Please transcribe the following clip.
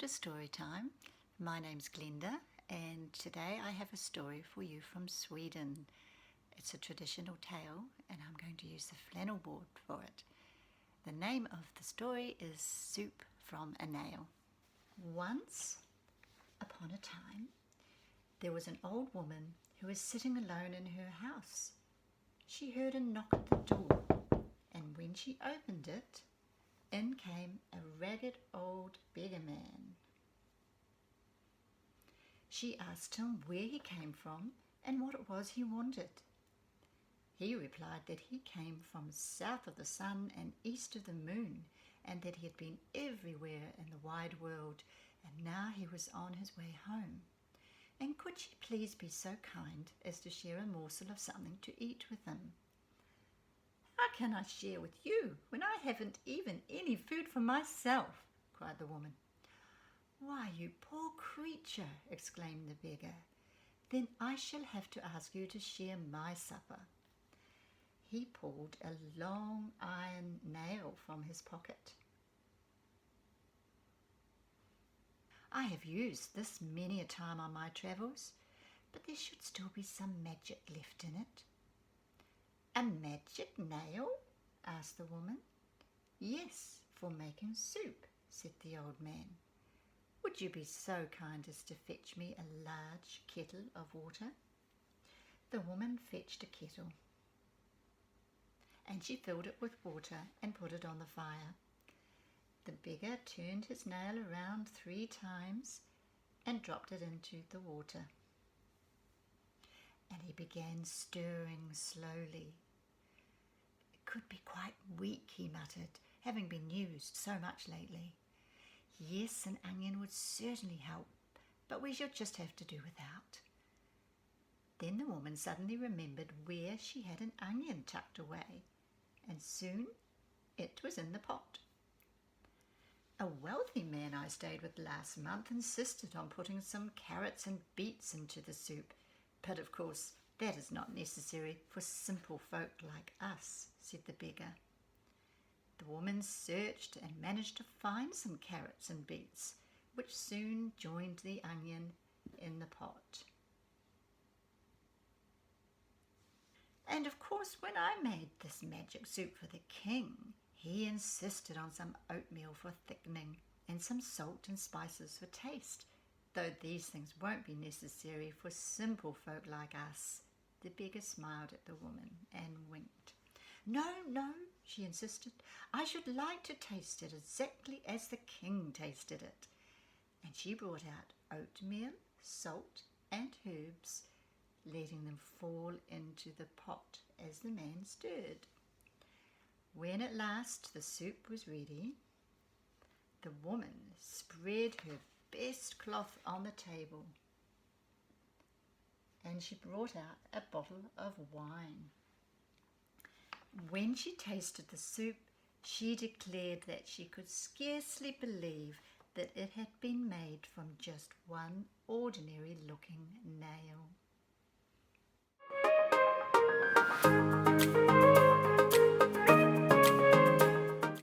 to Storytime. My name's Glenda, and today I have a story for you from Sweden. It's a traditional tale, and I'm going to use the flannel board for it. The name of the story is Soup from a Nail. Once upon a time, there was an old woman who was sitting alone in her house. She heard a knock at the door, and when she opened it, in came a ragged old beggar man. She asked him where he came from and what it was he wanted. He replied that he came from south of the sun and east of the moon, and that he had been everywhere in the wide world, and now he was on his way home. And could she please be so kind as to share a morsel of something to eat with him? "How can I share with you when I haven't even any food for myself?" cried the woman. "Why, you poor creature," exclaimed the beggar. "Then I shall have to ask you to share my supper." He pulled a long iron nail from his pocket. "I have used this many a time on my travels, but there should still be some magic left in it." "A magic nail?" asked the woman. "Yes, for making soup," said the old man. "Would you be so kind as to fetch me a large kettle of water?" The woman fetched a kettle, and she filled it with water and put it on the fire. The beggar turned his nail around 3 times and dropped it into the water. And he began stirring slowly. "It could be quite weak," he muttered, having been used so much lately. "Yes, an onion would certainly help, but we shall just have to do without." Then the woman suddenly remembered where she had an onion tucked away, and soon it was in the pot. "A wealthy man I stayed with last month insisted on putting some carrots and beets into the soup, but of course that is not necessary for simple folk like us," said the beggar. The woman searched and managed to find some carrots and beets, which soon joined the onion in the pot. "And of course when I made this magic soup for the king, he insisted on some oatmeal for thickening and some salt and spices for taste, though these things won't be necessary for simple folk like us." The beggar smiled at the woman and winked. "No, no," she insisted. "I should like to taste it exactly as the king tasted it." And she brought out oatmeal, salt and herbs, letting them fall into the pot as the man stirred. When at last the soup was ready, the woman spread her best cloth on the table, and she brought out a bottle of wine. When she tasted the soup, she declared that she could scarcely believe that it had been made from just one ordinary looking nail.